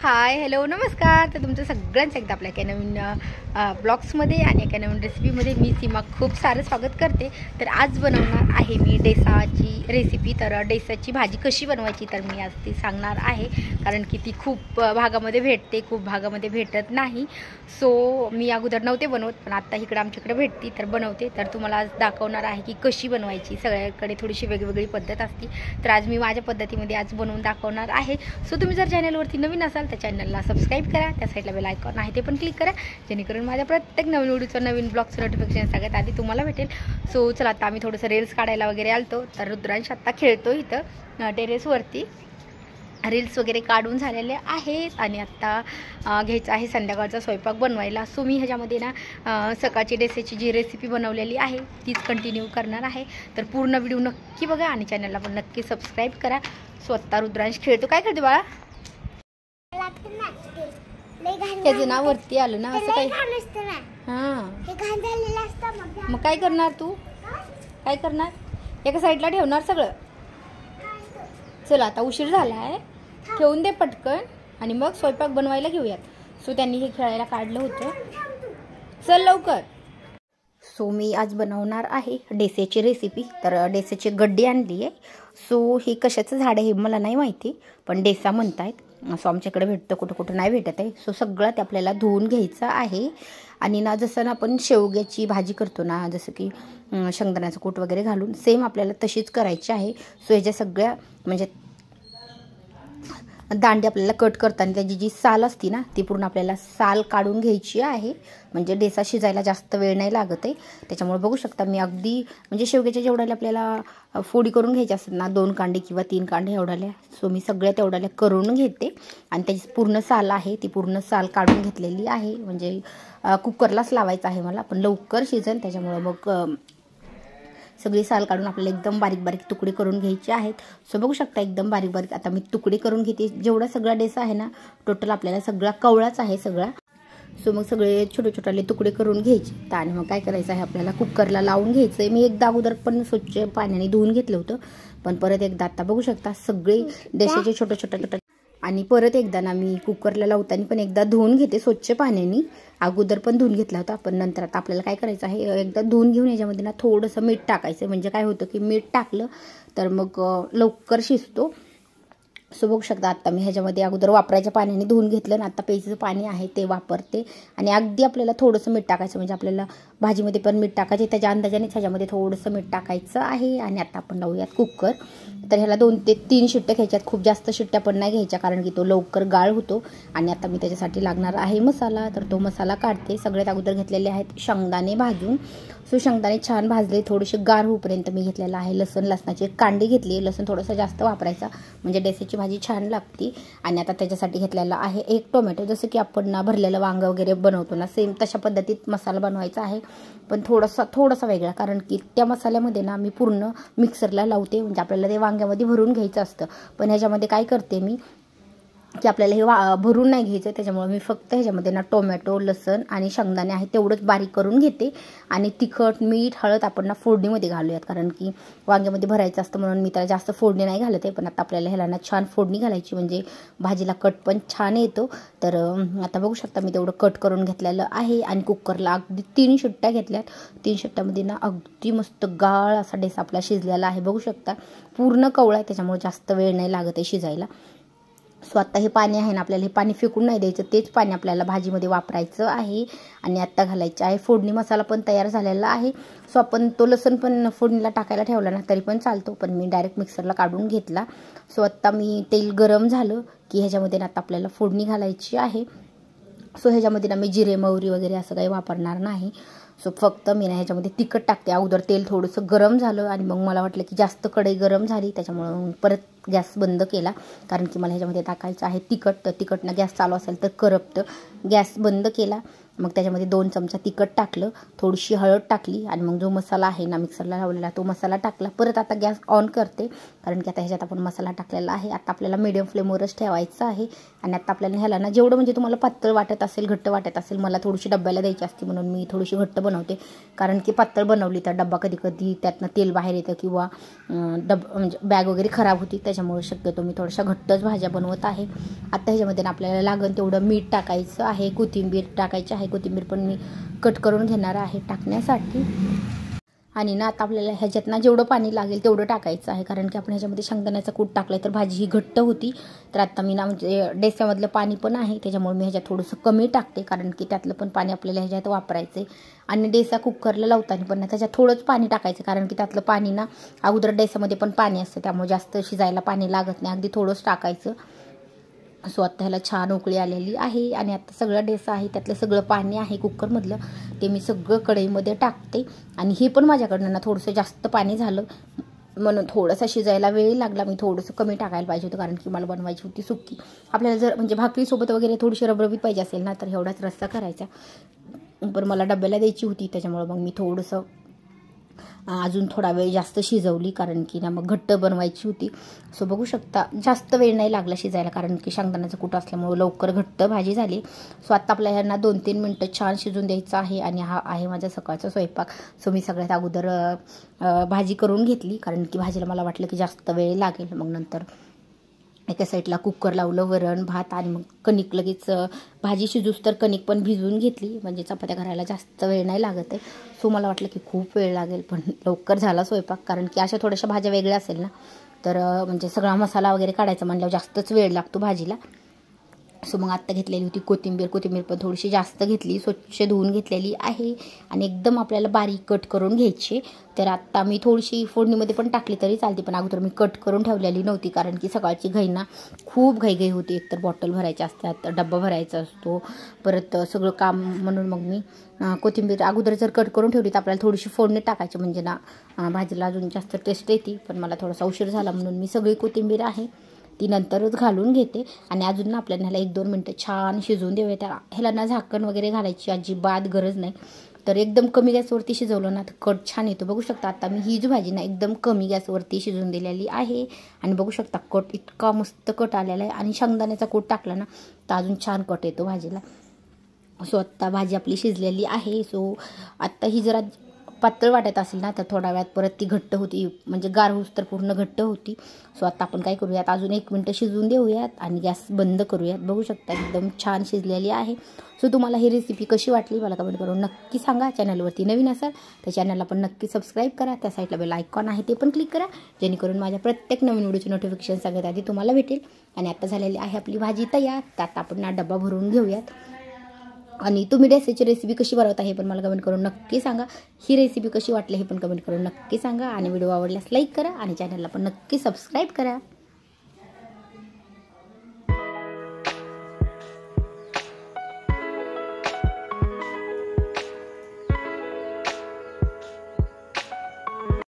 Hi hello नमस्कार. तर तुमचं सगळ्यांचं एकदा आपल्या एका नवीन ब्लॉग्समध्ये आणि एका नवीन रेसिपीमध्ये मी सीमा खूप सारं स्वागत करते. तर आज बनवणार आहे मी डेसाची रेसिपी. तर डेसाची भाजी कशी बनवायची तर मी आज ती सांगणार आहे, कारण की ती खूप भागामध्ये भेटते, खूप भागामध्ये भेटत नाही. सो मी अगोदर नव्हते बनवत, पण आत्ता इकडं आमच्याकडे भेटती तर बनवते. तर तुम्हाला आज दाखवणार आहे की कशी बनवायची. सगळ्याकडे थोडीशी वेगवेगळी पद्धत असते, तर आज मी माझ्या पद्धतीमध्ये आज बनवून दाखवणार आहे. सो तुम्ही जर चॅनलवरती नवीन असाल त्या चॅनलला सबस्क्राईब करा, त्या साईडला बेल आयकॉन आहे ते पण क्लिक करा, जेणेकरून माझ्या प्रत्येक नवीन व्हिडिओचं नवीन ब्लॉगचं नोटिफिकेशन सगळ्यात आधी तुम्हाला भेटेल. सो चला आता आम्ही थोडंसं रील्स काढायला वगैरे आलतो. तर रुद्रांश आत्ता खेळतो इथं टेरेसवरती. रील्स वगैरे काढून झालेले आहेत आणि आत्ता घ्यायचं आहे संध्याकाळचा स्वयंपाक बनवायला. सो मी ह्याच्यामध्ये ना सकाळची डेसेची जी रेसिपी बनवलेली आहे तीच कंटिन्यू करणार आहे. तर पूर्ण व्हिडिओ नक्की बघा आणि चॅनलला पण नक्की सबस्क्राईब करा. सो आत्ता रुद्रांश खेळतो. काय खेळतो बाळा? त्याचं नाव वरती आलं ना असं काही. हां मग काय करणार तू? काय करणार? एका साईडला ठेवणार सगळं. चला आता उशीर झाला आहे, ठेवून दे पटकन आणि मग स्वयंपाक बनवायला घेऊयात. सो त्यांनी हे खेळायला काढलं होतं. चल लवकर. सो मी आज बनवणार आहे डेसेची रेसिपी. तर डेसेची गड्डी आणली आहे. सो हे कशाचं झाड आहे हे मला नाही माहिती, पण डेसा म्हणतायत. सो आमच्याकडे भेटतं, कुठं कुठं नाही भेटत आहे. सो सगळं ते आपल्याला धुवून घ्यायचं आहे. आणि ना जसं ना आपण शेवग्याची भाजी करतो ना, जसं की शेंगदाण्याचं कूट वगैरे घालून सेम आपल्याला तशीच करायची आहे. सो ह्याच्या सगळ्या म्हणजे दांडी आपल्याला कट करताना त्याची जी साल असती ना ती पूर्ण आपल्याला साल काढून घ्यायची आहे. म्हणजे डेसा शिजायला जास्त वेळ नाही लागत आहे. त्याच्यामुळे बघू शकता मी अगदी म्हणजे शेवग्याच्या जेवढ्याला आपल्याला फोडी करून घ्यायची असतात ना, 2 कांडे किंवा 3 कांडे एवढ्याल्या. सो मी सगळ्या तेवढ्याला करून घेते आणि त्याची पूर्ण साल आहे ती पूर्ण साल काढून घेतलेली आहे. म्हणजे कुकरलाच लावायचं आहे मला, पण लवकर शिजेल त्याच्यामुळं मग सगळी साल काढून आपल्याला एकदम बारीक बारीक तुकडे करून घ्यायचे आहेत. सो बघू शकता एकदम बारीक बारीक आता मी तुकडे करून घेते. जेवढा सगळा डेसा आहे ना टोटल आपल्याला सगळा कवळाच आहे सगळा. सो मग सगळे छोटे छोटे तुकडे करून घ्यायचे आणि मग काय करायचं आहे आपल्याला कुकरला लावून घ्यायचं आहे. मी एकदा अगोदर पण स्वच्छ पाण्याने धुवून घेतलं होतं, पण परत एकदा आता बघू शकता सगळे डेसाचे छोटे छोटे आणि परत एकदा ना मी कुकरला लावताना पण एकदा धुवून घेते स्वच्छ पाण्याने. अगोदर पण धुवून घेतला होता, पण नंतर आता आपल्याला काय करायचं आहे एकदा धुवून घेऊन याच्यामध्ये ना थोडंसं मीठ टाकायचं. म्हणजे काय होतं की मीठ टाकलं तर मग लवकर शिजतो. सो बघू शकता आता मी ह्याच्यामध्ये अगोदर वापरायच्या पाण्याने धुवून घेतलं आणि आता प्यायचं पाणी आहे ते वापरते. आणि अगदी आपल्याला थोडंसं मीठ टाकायचं, म्हणजे आपल्याला भाजीमध्ये पण मीठ टाकायचे त्याच्या अंदाजानेच ह्याच्यामध्ये थोडंसं मीठ टाकायचं आहे. आणि आता आपण लावूयात कुकर. तर ह्याला 2 ते 3 शिट्ट्या घ्यायच्यात, खूप जास्त शिट्ट्या पण नाही घ्यायच्या कारण की तो लवकर गाळ होतो. आणि आता मी त्याच्यासाठी लागणार आहे मसाला. तर तो मसाला काढते. सगळ्यात अगोदर घेतलेले आहेत शेंगदाणे भाजून. सो शेंगदाणे छान भाजले, थोडेसे गार होईपर्यंत मी घेतलेला आहे. लसणाची कांडी घेतली. लसूण थोडंसं जास्त वापरायचा म्हणजे डेसाची भाजी छान लागते. आणि आता त्याच्यासाठी घेतलेला आहे 1 टोमॅटो. जसं की आपण ना भरलेलं वांगं वगैरे बनवतो ना सेम तशा पद्धतीत मसाला बनवायचा आहे, पण थोडासा वेगळा, कारण की त्या मसाल्यामध्ये ना मी पूर्ण मिक्सरला लावते. म्हणजे आपल्याला ते वांग्यामध्ये भरून घ्यायचं असतं, पण ह्याच्यामध्ये काय करते मी की आपल्याला हे भरून नाही घ्यायचं. त्याच्यामुळे मी फक्त ह्याच्यामध्ये ना टोमॅटो, लसण आणि शेंगदाणे आहे तेवढंच बारीक करून घेते. आणि तिखट, मीठ, हळद आपण ना फोडणीमध्ये घालूयात, कारण की वांग्यामध्ये भरायचं असतं म्हणून मी त्याला जास्त फोडणी नाही घालत आहे. पण आता आपल्याला ह्याला ना छान फोडणी घालायची, म्हणजे भाजीला कट पण छान येतो. तर आता बघू शकता मी तेवढं कट करून घेतलेलं आहे. आणि कुकरला अगदी 3 शिट्ट्या घेतल्यात. 3 शिट्ट्यामध्ये ना अगदी मस्त गाळ असा डेसा आपला शिजलेला आहे. बघू शकता पूर्ण कवळा आहे, त्याच्यामुळे जास्त वेळ नाही लागत आहे शिजायला. सो आता हे पाणी आहे ना आपल्याला हे पाणी फेकून नाही द्यायचं, तेच पाणी आपल्याला भाजीमध्ये वापरायचं आहे. आणि आत्ता घालायचं आहे फोडणी. मसाला पण तयार झालेला आहे. सो आपण तो लसूण पण फोडणीला टाकायला ठेवला ना तरी पण चालतो, पण मी डायरेक्ट मिक्सरला काढून घेतला. सो आत्ता मी तेल गरम झालं की ह्याच्यामध्ये ना आता आपल्याला फोडणी घालायची आहे. सो ह्याच्यामध्ये ना मी जिरे, मोहरी वगैरे असं काही वापरणार नाही. सो फक्त मी ना ह्याच्यामध्ये तिखट टाकते. अगोदर तेल थोडंसं गरम झालं आणि मग मला वाटलं की जास्त कढई गरम झाली, त्याच्यामुळं परत गॅस बंद केला, कारण की मला ह्याच्यामध्ये टाकायचं आहे तिखट. तर तिखट ना गॅस चालू असेल तर करपतं. गॅस बंद केला मग त्याच्यामध्ये 2 चमचा तिखट टाकलं, थोडीशी हळद टाकली आणि मग जो मसाला आहे ना मिक्सरला लावलेला तो मसाला टाकला. परत आता गॅस ऑन करते कारण की आता ह्याच्यात आपण मसाला टाकलेला आहे. आता आपल्याला मीडियम फ्लेमवरच ठेवायचं आहे. आणि आता आपल्याला ह्याला ना जेवढं म्हणजे तुम्हाला पातळ वाटत असेल, घट्ट वाटत असेल, मला थोडीशी डब्याला द्यायची असते म्हणून मी थोडीशी घट्ट बनवते. कारण की पातळ बनवली तर डब्बा कधी कधी त्यातनं तेल बाहेर येतं किंवा म्हणजे बॅग वगैरे खराब होती. त्याच्यामुळे शक्यतो मी थोड्याशा घट्टच भाज्या बनवत आहे. आता ह्याच्यामध्ये आपल्याला लागेल तेवढं मीठ टाकायचं आहे, कोथिंबीर टाकायची आहे. कोथिंबीर पण मी कट करून घेणार आहे टाकण्यासाठी. आणि ना आता आपल्याला ह्याच्यात ना जेवढं पाणी लागेल तेवढं टाकायचं आहे. कारण की आपण ह्याच्यामध्ये शेंगदाण्याचा कूट टाकला तर भाजी ही घट्ट होती. तर आता मी ना म्हणजे डेस्यामधलं पाणी पण आहे त्याच्यामुळे मी ह्याच्यात थोडंसं कमी टाकते. कारण की त्यातलं पण पाणी आपल्याला ह्याच्यात वापरायचं आहे. आणि डेसा कुकरला लावताना पण ना त्याच्यात थोडंच पाणी टाकायचं. कारण की त्यातलं पाणी ना अगोदर डेसामध्ये पण पाणी असतं त्यामुळे जास्त शिजायला पाणी लागत नाही, अगदी थोडंच टाकायचं. सो आता ह्याला छान उकळी आलेली आहे. आणि आता सगळं डेसा आहे त्यातलं सगळं पाणी आहे कुकरमधलं ते मी सगळं कढईमध्ये टाकते. आणि हे पण माझ्याकडनं ना थोडंसं जास्त पाणी झालं म्हणून थोडंसं शिजायला वेळ लागला. मी थोडंसं कमी टाकायला पाहिजे होतं कारण की मला बनवायची होती सुक्की. आपल्याला जर म्हणजे भाकरीसोबत वगैरे थोडीशी रबरबीत पाहिजे असेल ना तर एवढाच रस्सा करायचा. पण मला डब्याला द्यायची होती त्याच्यामुळे मग मी थोडंसं अजून थोडा वेळ जास्त शिजवली कारण की ना मग घट्ट बनवायची होती. सो बघू शकता जास्त वेळ नाही लागला शिजायला कारण की शेंगदाण्याचं कूट असल्यामुळे लवकर घट्ट भाजी झाली. सो आत्ता आपल्या ह्यांना 2-3 मिनटं छान शिजून द्यायचं आहे. आणि हा आहे माझा सकाळचा स्वयंपाक. सो मी सगळ्यात अगोदर भाजी करून घेतली कारण की भाजीला मला वाटलं की जास्त वेळ लागेल. मग नंतर एका साईडला कुकर लावलं, वरण भात आणि मग कणिक लगेच भाजी शिजूस तर कणिक पण भिजवून घेतली म्हणजे चपात्या करायला जास्त वेळ नाही लागत आहे. सो मला वाटलं की खूप वेळ लागेल पण लवकर झाला स्वयंपाक. कारण की अशा थोड्याशा भाज्या वेगळ्या असेल ना तर म्हणजे सगळा मसाला वगैरे काढायचा म्हणल्यावर जास्तच वेळ लागतो भाजीला. सो मग आत्ता घेतलेली होती कोथिंबीर पण थोडीशी जास्त घेतली, स्वच्छ धुवून घेतलेली आहे आणि एकदम आपल्याला बारीक कट करून घ्यायची. तर आत्ता मी थोडीशी फोडणीमध्ये पण टाकली तरी चालते पण अगोदर मी कट करून ठेवलेली नव्हती कारण की सकाळची घाई ना खूप घाई होती. एकतर बॉटल भरायची असतात, डब्बा भरायचा असतो, परत सगळं काम म्हणून मग मी कोथिंबीर अगोदर जर कट करून ठेवली तर आपल्याला थोडीशी फोडणी टाकायची म्हणजे ना भाजीला अजून जास्त टेस्ट येते. पण मला थोडासा उशीर झाला म्हणून मी सगळी कोथिंबीर आहे ती नंतरच घालून घेते. आणि अजून ना आपल्याला ह्याला 1-2 मिनटं छान शिजवून देऊया. त्या ह्याला ना झाकण वगैरे घालायची अजिबात गरज नाही. तर एकदम कमी गॅसवरती शिजवलं ना तर कट छान येतो. बघू शकता आता मी ही जी भाजी ना एकदम कमी गॅसवरती शिजवून दिलेली आहे. आणि बघू शकता कट इतका मस्त कट आलेला आहे. आणि शेंगदाण्याचा कूट टाकला ना तर अजून छान कट येतो भाजीला. सो आत्ता भाजी आपली शिजलेली आहे. सो आत्ता ही जरा पातळ वाटत असेल ना तर थोड्या वेळात परत ती घट्ट होती म्हणजे गार होऊस तर पूर्ण घट्ट होती. सो आता आपण काय करूयात अजून 1 मिनटं शिजवून देऊयात आणि गॅस बंद करूयात. बघू शकता एकदम छान शिजलेली आहे. सो तुम्हाला ही रेसिपी कशी वाटली मला कमेंट करून नक्की सांगा. चॅनलवरती नवीन असाल तर चॅनलला पण नक्की सबस्क्राईब करा. त्या साईडला बेल आयकॉन आहे ते पण क्लिक करा जेणेकरून माझ्या प्रत्येक नवीन व्हिडिओचे नोटिफिकेशन सगळ्यात आधी तुम्हाला भेटेल. आणि आता झालेली आहे आपली भाजी तयार. त्यात आपण डब्बा भरून घेऊयात. आणि तुम्ही डेसाची रेसिपी कशी बनवता हे पण मला कमेंट करून नक्की सांगा. ही रेसिपी कशी वाटली हे पण कमेंट करून नक्की सांगा. आणि व्हिडिओ आवडल्यास लाईक करा आणि चॅनलला पण नक्की सबस्क्राईब करा.